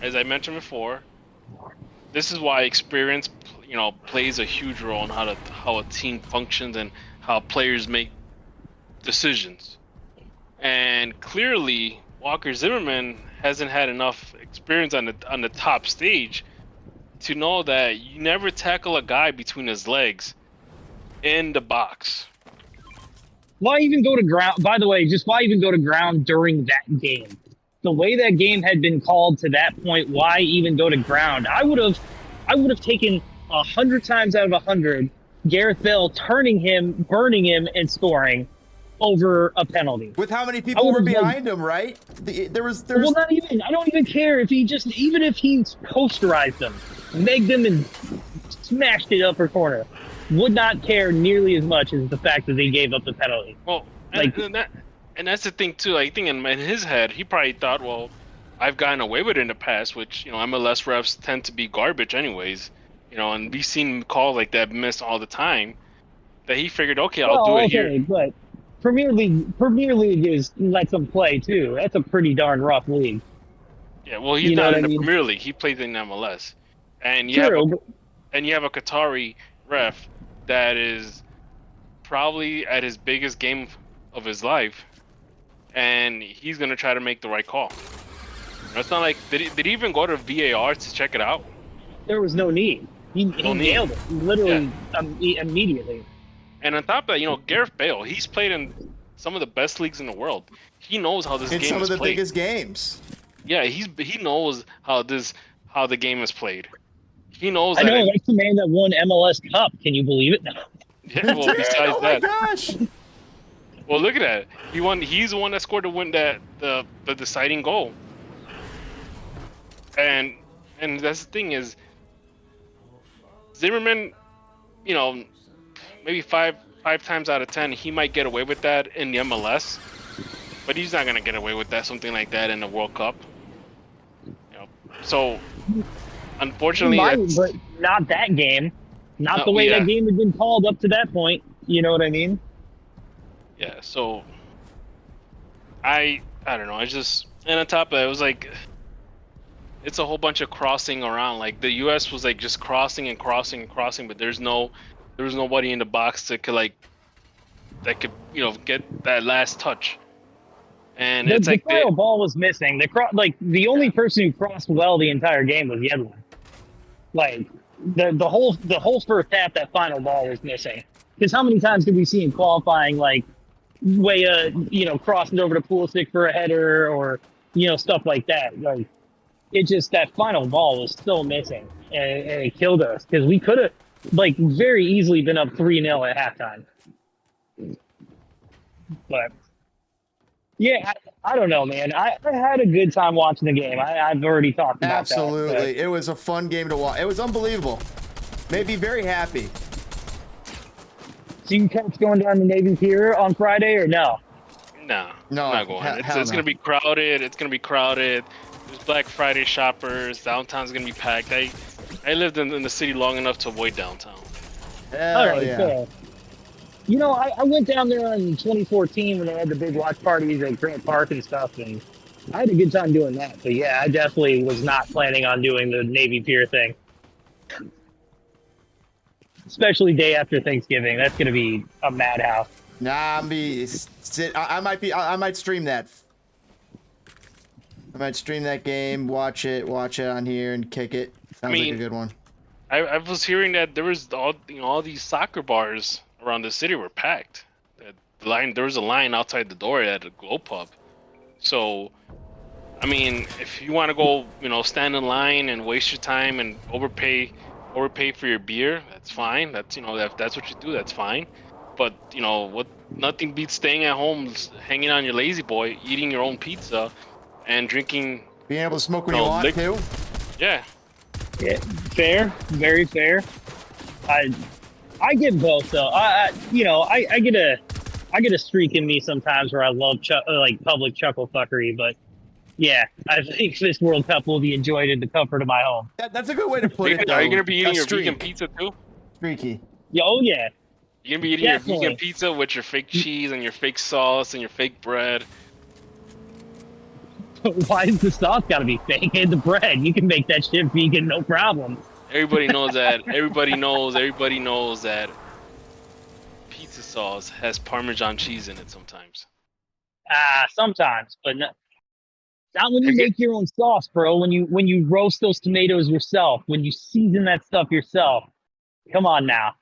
as I mentioned before, this is why experience, plays a huge role in how a team functions and how players make decisions. And clearly, Walker Zimmerman hasn't had enough experience on the top stage to know that you never tackle a guy between his legs in the box. Why even go to ground? By the way, just why even go to ground during that game? The way that game had been called to that point, why even go to ground? I would have taken 100 times out of 100 Gareth Bale turning him, burning him, and scoring over a penalty. With how many people were behind him, right? There was. Well, not even. I don't even care if he even if he posterized them, megged them, and smashed it upper corner. Would not care nearly as much as the fact that they gave up the penalty. Well, and that's the thing too. I think in his head, he probably thought, well, I've gotten away with it in the past, which MLS refs tend to be garbage anyways. And we've seen calls like that missed all the time. That he figured, okay, I'll do it here. But Premier League is lets them play too. That's a pretty darn rough league. Yeah, well, he's not in the Premier League. He plays in MLS, and you have a Qatari ref that is probably at his biggest game of his life, and he's gonna try to make the right call. It's not like did he even go to VAR to check it out? There was no need. He nailed it literally immediately. And on top of that, Gareth Bale, he's played in some of the best leagues in the world. He knows how this game is played. In some of the biggest games. Yeah, he knows how the game is played. He knows. I know, that's the man that won MLS Cup. Can you believe it? Yeah, well, besides that. Oh my gosh. Well, look at that. He won. He's the one that scored the deciding goal. And that's the thing is, Zimmerman, maybe five times out of 10, he might get away with that in the MLS, but he's not gonna get away with that something like that in the World Cup. So unfortunately, but not that game, not the way that game had been called up to that point. You know what I mean? Yeah. So I don't know. And on top of it, it was like it's a whole bunch of crossing around. Like the U.S. was like just crossing and crossing and crossing, but there was nobody in the box that could get that last touch. And it's like the final ball was missing. The only person who crossed well the entire game was Yedlin. Like the whole first half, that final ball was missing. Because how many times did we see in qualifying crossing over to Pulisic for a header or stuff like that? Like it just that final ball was still missing, and it killed us because we could have very easily been up 3-0 at halftime. But yeah, I don't know, man. I had a good time watching the game. I've already talked about that. Absolutely. It was a fun game to watch. It was unbelievable. Made me very happy. So you catch going down to Navy Pier on Friday or no? No, I'm not going. It's going to be crowded. It's going to be crowded. There's Black Friday shoppers. Downtown's going to be packed. I lived in the city long enough to avoid downtown. Hell yeah. Cool. I went down there in 2014 when they had the big watch parties at Grant Park and stuff, and I had a good time doing that. But yeah, I definitely was not planning on doing the Navy Pier thing. Especially day after Thanksgiving. That's going to be a madhouse. Nah, I might stream that. I might stream that game, watch it on here, and kick it. Sounds like a good one. I was hearing that there was all these soccer bars around the city were packed. There was a line outside the door at a Glow Pub. So, I mean, if you want to go, stand in line and waste your time and overpay for your beer, that's fine. That's if that's what you do, that's fine. But nothing beats staying at home, hanging on your lazy boy, eating your own pizza, and drinking. Being able to smoke when you want to. Yeah. Yeah, fair, very fair. I get both though. I get a streak in me sometimes where I love public chuckle fuckery, but yeah, I think this World Cup will be enjoyed in the comfort of my home. That's a good way to put it. Are you gonna be eating your vegan pizza too? Streaky. Yeah, oh yeah. You're gonna be eating your vegan pizza with your fake cheese and your fake sauce and your fake bread. Why is the sauce got to be fake? And the bread, you can make that shit vegan, no problem. Everybody knows that. Everybody knows that pizza sauce has Parmesan cheese in it sometimes. Sometimes, but not when you make your own sauce, bro. When you roast those tomatoes yourself, when you season that stuff yourself. Come on now.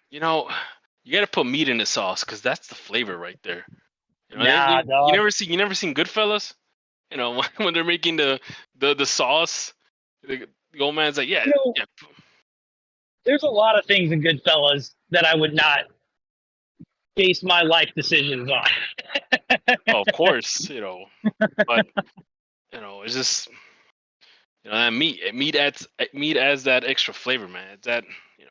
You know, you gotta put meat in the sauce because that's the flavor right there. You know, Nah, you never seen Goodfellas? You know, when they're making the sauce, the old man's like, yeah, yeah. There's a lot of things in Goodfellas that I would not base my life decisions on. Oh, of course, you know, but you know, it's just that meat adds that extra flavor, man. It's that.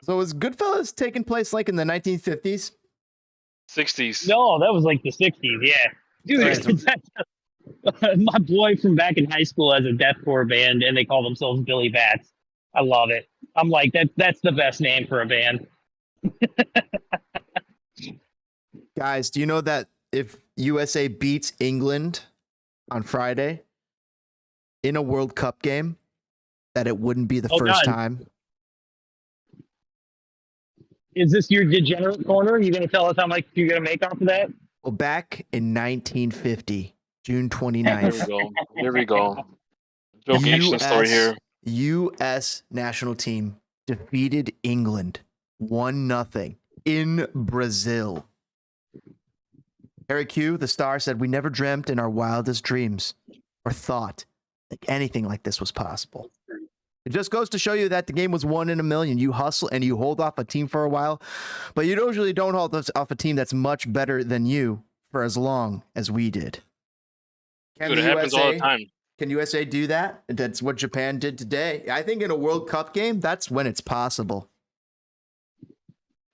So was Goodfellas taking place like in the 1950s? 60s. No, that was like the 60s, yeah. Dude, my boy from back in high school has a deathcore band, and they call themselves Billy Bats. I love it. I'm like, that's the best name for a band. Guys, do you know that if USA beats England on Friday in a World Cup game, that it wouldn't be the first time? Is this your degenerate corner? Are you going to tell us how much you're going to make off of that? Well, back in 1950, June 29th. Here we go. Joe Gation story here. U.S. national team defeated England 1-0 in Brazil. Harry Q, the star, said, "We never dreamt in our wildest dreams or thought that anything like this was possible." It just goes to show you that the game was 1 in a million. You hustle and you hold off a team for a while, but you usually don't hold off a team that's much better than you for as long as we did. Dude, it happens all the time. Can USA do that? That's what Japan did today. I think in a World Cup game, that's when it's possible.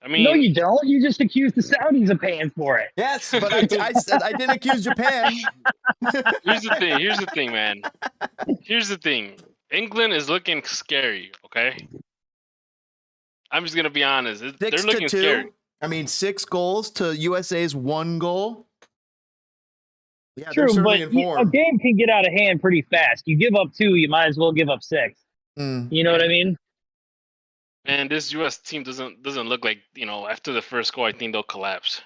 I mean, no, you don't. You just accused the Saudis of paying for it. Yes, but I said I didn't accuse Japan. Here's the thing, man. Here's the thing. England is looking scary, okay? I'm just going to be honest. They're looking scary. I mean, 6 goals to USA's 1 goal. Yeah, true, but a game can get out of hand pretty fast. You give up 2, you might as well give up 6. You know what I mean? Man, this U.S. team doesn't look like, after the first goal, I think they'll collapse.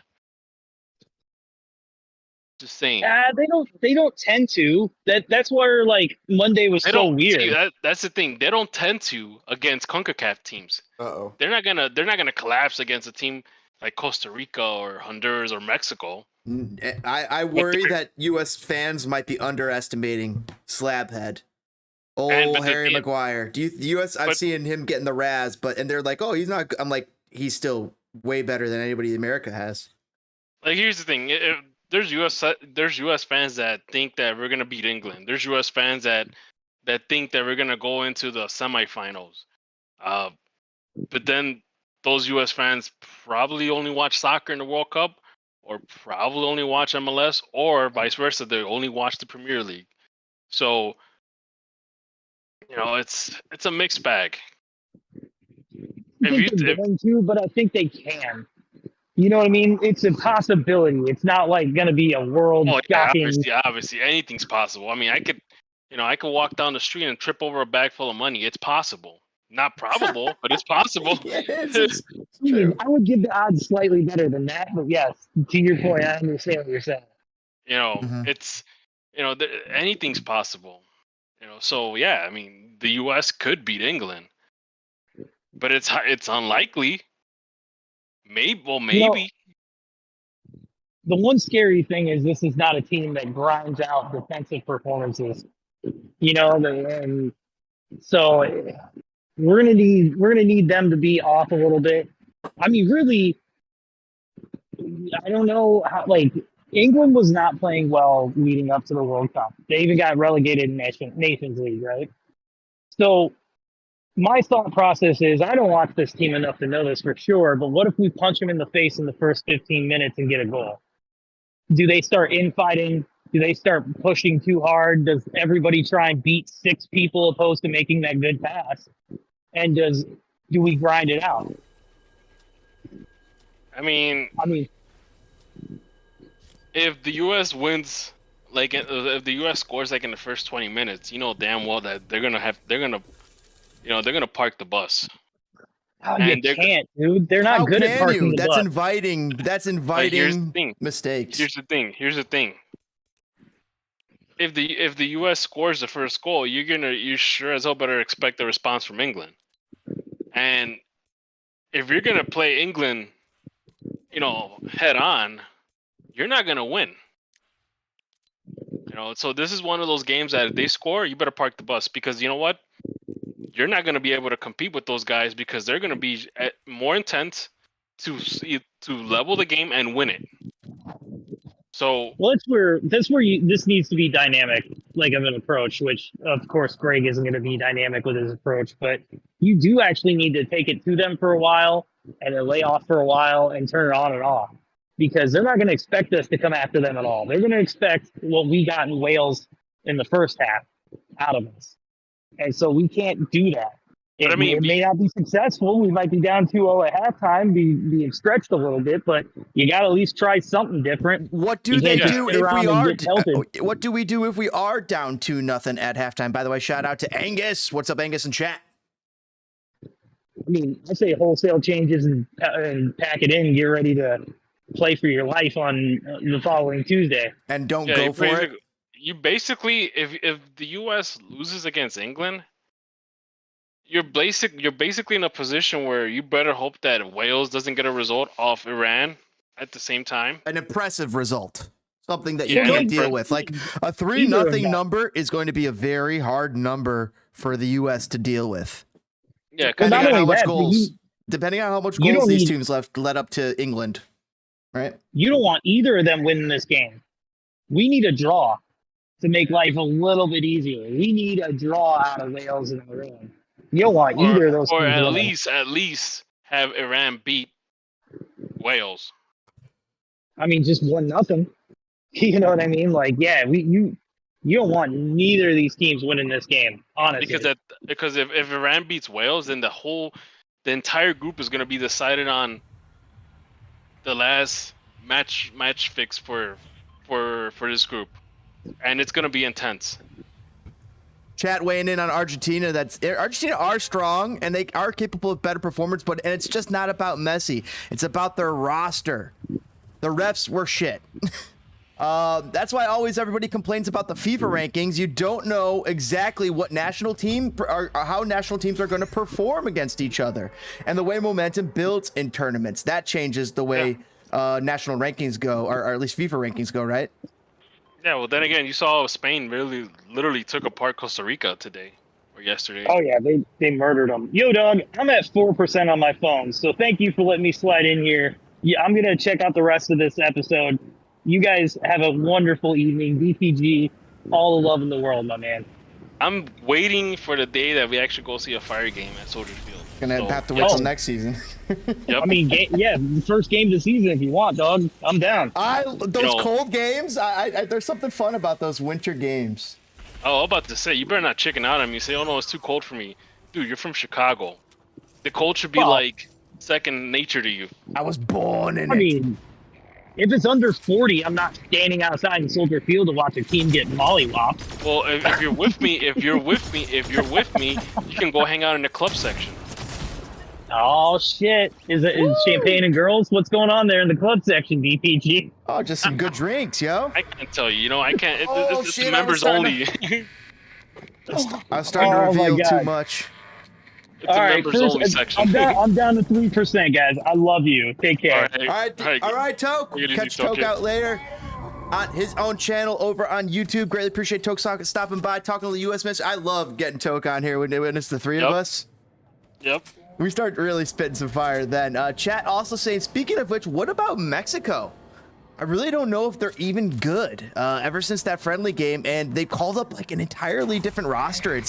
Just saying. They don't tend to. That's where like Monday was so weird. See, that's the thing. They don't tend to against CONCACAF teams. Uh-oh. They're not gonna collapse against a team like Costa Rica or Honduras or Mexico. I worry that U.S. fans might be underestimating Slabhead. Harry Maguire. The U.S. I've seen him getting the razz, and they're like, oh, he's not. I'm like, he's still way better than anybody in America has. Like, here's the thing. There's U.S. fans that think that we're gonna beat England. There's U.S. fans that think that we're gonna go into the semifinals. But then those U.S. fans probably only watch soccer in the World Cup, or probably only watch MLS, or vice versa. They only watch the Premier League. So, it's a mixed bag. But I think they can. You know what I mean? It's a possibility. It's not like going to be a world shocking. Obviously, anything's possible. I mean, I could walk down the street and trip over a bag full of money. It's possible. Not probable, but it's possible. I would give the odds slightly better than that, but yes, to your point, I understand what you're saying. It's anything's possible. So yeah, I mean, the U.S. could beat England, but it's unlikely. Maybe. The one scary thing is this is not a team that grinds out defensive performances. And so we're gonna need them to be off a little bit. I mean, really, I don't know how. Like, England was not playing well leading up to the World Cup. They even got relegated in Nations League, right? So my thought process is, I don't watch this team enough to know this for sure, but what if we punch them in the face in the first 15 minutes and get a goal? Do they start infighting? Do they start pushing too hard? Does everybody try and beat 6 people opposed to making that good pass? And do we grind it out? I mean, if the U.S. wins like if the U.S. scores like in the first 20 minutes, you know damn well that they're gonna park the bus. Oh, you And they're can't, dude. They're not How good at can parking you? the That's bus. inviting. That's But here's the inviting thing. mistakes. Here's the thing. If the U.S. scores the first goal, you sure as hell better expect a response from England. And if you're gonna play England, head on, you're not gonna win. So this is one of those games that if they score, you better park the bus, because you know what? You're not gonna be able to compete with those guys, because they're gonna be more intent to level the game and win it. So Well, that's where this needs to be dynamic, like of an approach. Which, of course, Greg isn't going to be dynamic with his approach, but you do actually need to take it to them for a while and then lay off for a while and turn it on and off, because they're not going to expect us to come after them at all. They're going to expect what we got in Wales in the first half out of us, and so we can't do that. But I mean, it may not be successful. We might be down 2-0 at halftime, being stretched a little bit, but you got to at least try something different. What do You they can't just do sit if around we and are? get pelted. What do we do if we are down 2-0 at halftime? By the way, shout out to Angus. What's up, Angus in chat? I mean, I say wholesale changes and pack it in and get ready to play for your life on the following Tuesday. And don't go for it. You basically, if the U.S. loses against England, you're basically in a position where you better hope that Wales doesn't get a result off Iran at the same time. An impressive result. Something that you Yeah, can't deal with. Like a 3-0 number is going to be a very hard number for the U.S. to deal with. Yeah, Depending on how much that, goals. Depending on how much you goals don't these need- teams led up to England, right? You don't want either of them winning this game. We need a draw to make life a little bit easier. We need a draw out of Wales and Iran. You don't want either of those or teams at winning. least have Iran beat Wales. I mean, just 1-0. You know what I mean? Like, yeah, you don't want neither of these teams winning this game, honestly. Because if Iran beats Wales, then the entire group is going to be decided on the last match fix for this group, and it's going to be intense. Chat weighing in on Argentina. Argentina are strong and they are capable of better performance, and it's just not about Messi. It's about their roster. The refs were shit. That's why everybody complains about the FIFA rankings. You don't know exactly what national team or how national teams are going to perform against each other, and the way momentum builds in tournaments that changes the way national rankings go, or at least FIFA rankings go, right? Yeah, well, then again, you saw Spain literally took apart Costa Rica today or yesterday. Oh yeah, they murdered them. Yo, dog, I'm at 4% on my phone, so thank you for letting me slide in here. Yeah, I'm gonna check out the rest of this episode. You guys have a wonderful evening. DPG, all the love in the world, my man. I'm waiting for the day that we actually go see a Fire game at Soldier Field. Gonna have to wait till next season. Yep. I mean, the first game of the season if you want, dog. I'm down. Those cold games. There's something fun about those winter games. Oh, I'm about to say, you better not chicken out on me. Say, oh no, it's too cold for me. Dude, you're from Chicago. The cold should be like second nature to you. I was born in I it. mean, if it's under 40, I'm not standing outside in Soldier Field to watch a team get mollywopped. Well, if you're with me, you can go hang out in the club section. Oh shit! Is champagne and girls? What's going on there in the club section, DPG? Oh, just some good drinks, yo. I can't tell you. I can't. It's shit, members only. I was starting to reveal too much. It's a members only section. I'm down to 3%, guys. I love you. Take care. All right, Toke. Catch Toke out later on his own channel over on YouTube. Greatly appreciate Toke stopping by, talking to the USMNT. I love getting Toke on here when it's the three of us. Yep. We start really spitting some fire then. Chat also saying, speaking of which, what about Mexico? I really don't know if they're even good ever since that friendly game, and they called up like an entirely different roster.